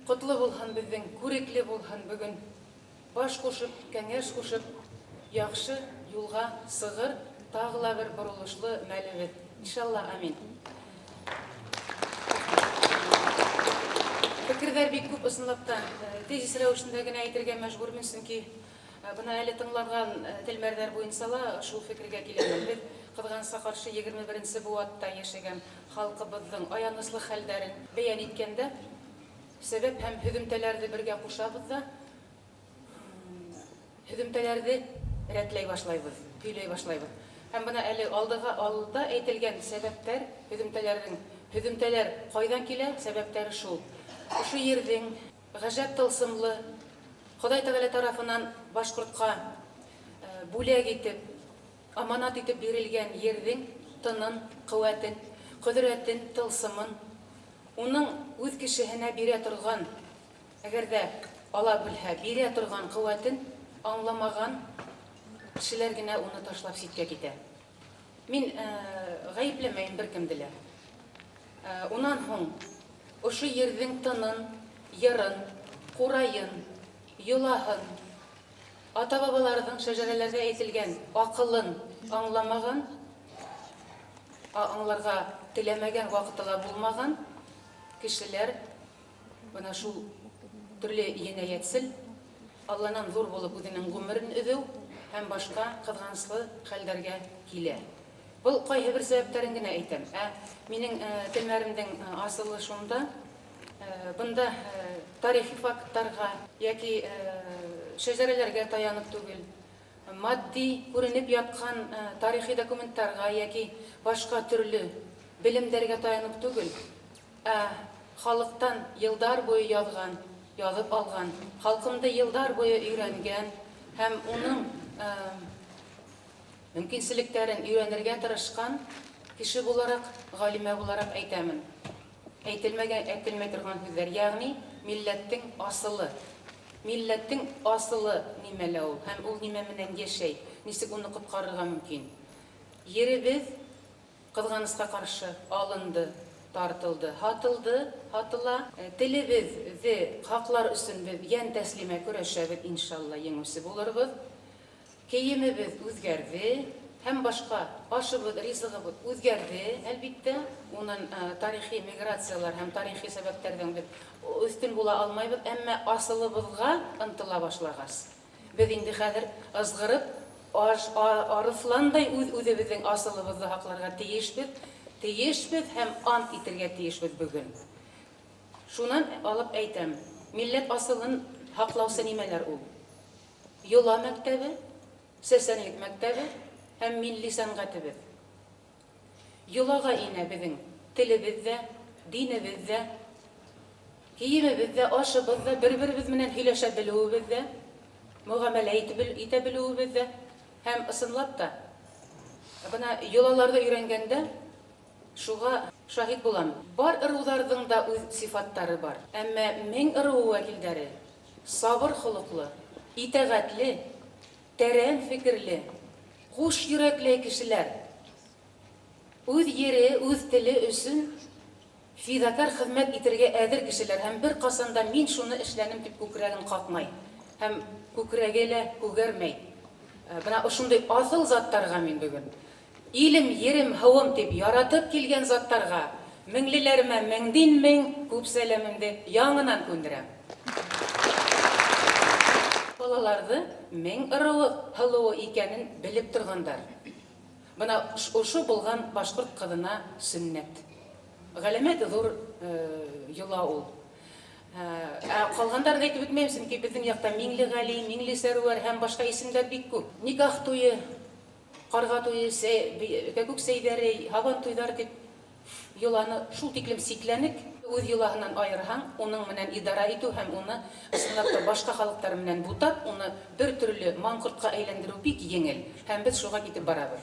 Котлы булһын безнең, күрекле булһын бүген. Баш кушып, кәңәш кушып, яхшы юлга сыгыр, тагыла бер борылышлы мәлебез. Иншалла, амин. Фикердәр бик күп ысынлыктан. Тезис рәвешендә генә әйтергә мәҗбүрмен, чөнки бына әле тыңланган телмәрләр буенча ла шул фикергә киләм. Без Кызганычка каршы 21-нче буатта яшәгән халкыбызның аянычлы хәлләрен бәян иткәндә сәбәп һәм һөҙөмтәләрне бергә кушабыз да һөҙөмтәләрне рәтләй башлайбыз, көйләй башлайбыз. Һәм бына әле алда әйтелгән сәбәптәр, һөҙөмтәләр кайдан килә? Сәбәптәре шул. Шу ердең гаҗәп тылсымлы Ходай Тәгалә тарафынан башкортка бүләк итеп, аманат итеп бирелгән ердең тынын, куәтен, кодрәтен, тылсымын, уның үз кешеһенә бирә торган, әгәр дә ала белһә, бирә торган куәтен аңламаган кешеләр генә уны ташлап ситкә китә. Мин гаепләмәйм беркемде лә. Унан һуң ошо ердең тынын, йырын, курайын, йолаһын, ата-бабаларның шәҗәрәләрдә әйтелгән акылын аңламаган, аңларга теләмәгән вакытыла булмаган кешеләр бына шул төрле җинаятьсел, Аллаһтан зур булып үзенең гомерен үҙү һәм башка кызганычлы хәлләргә килә. Бу кайһы бер сәбәпләрен генә әйтәм. Минең телмәремнең асылы шунда, бында тарихи фактларга яки шәҗәрәләргә таянып түгел, матди күренеп яткан тарихи документларга яки башка төрле белемдәргә таянып түгел, халыктан елдар буе язып алган, халкымды елдар буе өйрәнгән һәм уның мөмкинлекләрен өйрәнергә тырышкан кеше буларак, галимә буларак әйтәмен. Әйтелмәй торган сүзләр, ягъни милләттең асылы. Милләттең асылы нимәлә ул? Һәм ул нимә менән яшәй? Нисек уны коткарырга мөмкин? Еребез кызганычка каршы алынды, тартылды, хатыла. Телебезне хаклар өчен без ян тәслимә көрәшәбез, иншалла, еңүче булырбыз. Киемебез үзгәрде, һәм башка ашыбыз, ризыгыбыз үзгәрде, әлбиттә. Уның тарихи миграциялар һәм тарихи сәбәпләрдән без өстен була алмайбыз, әмма асылыбызга ынтыла башлагас. Без инде хәзер ызгырып, арысландай үзебезнең асылыбызны хакларга тиешбез һәм ант итәргә тиешбез бүген. Шуннан алып әйтәм, милләт асылын хаклаусы нимәләр ул? Йола мәктәбе, сәсәнлек мәктәбе һәм милли сәнгатебез. Йолага инә безнең телебездә, динебездә, киемебездә, ашыбызда, бер-беребез менән һөйләшә белүебездә, мөгамәлә итә белүебездә һәм ысынлап та бына йолаларда өйрәнгәндә шуга шаһид булам. Бар ыруларның да үз сифаттары бар. Әмма мең ыру вәкилләре сабыр холыклы, итәгатьле, тәрән фикерле, хуш йөрәкле кешеләр. Үз ере, үз теле өчен фидакар хезмәт итәргә әзер кешеләр һәм бер касанда мин шуны эшләнем дип күкрәген какмай һәм күкрәге лә күгәрмәй. Бына ошондай асыл заттарга мин бүген илем, ерем, һавым дип яратып килгән заттарга меңлеләремә мең күп сәламемне яңынан күндерәм. Балаларны мең ырыу һылыу икәнен белеп торгандар. Бына ошо булган башкорт кызына сөннәт. Галәмәт зур йола ул. Калгандарын әйтеп үтмәйм, чөнки безнең якта Миңлегали, Миңлесәрвәр һәм башка исемләр бик күп. Никах туе, карга туе, кәкүк сәйдәре, һабан туйлар дип йоланы шул тиклем сикләнек, үз йолаһынан айырһаң, уның менән идара итү һәм уны ысынлап та башка халыктар менән бутап, уны бер төрле маңкортка әйләндерү бик еңел. Һәм без шуга китеп барабыз.